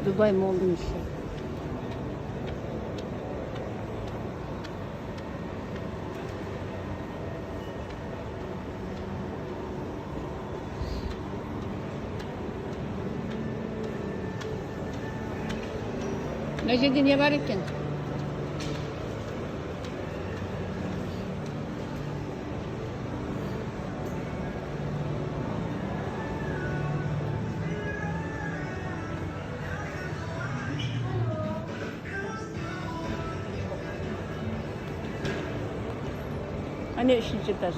Dubai Mall'muş. Ne жерде не бар екен? Hani üçüncü etаж.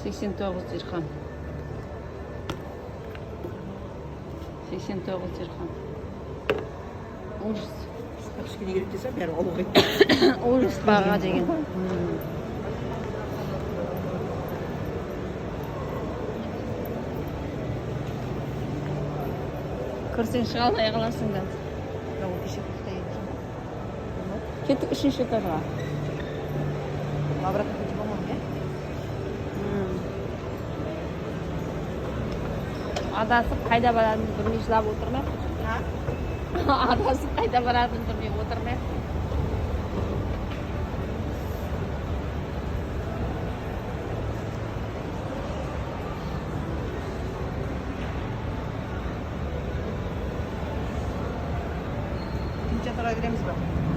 Seksen dokuz dirham. 89 dirham. Ucuz. Kaç kere gelip desem ben olur. Ucuz баға деген. Кірсең шыға алмай қаласың да. Кеттік үшінші этажға. Обратно пойти, по-моему, да? Адасып қайда баратынын білмей жылап отыр ма? Адасып қайда баратынын білмей отыр ма? İkinci tarafa giremiz bak.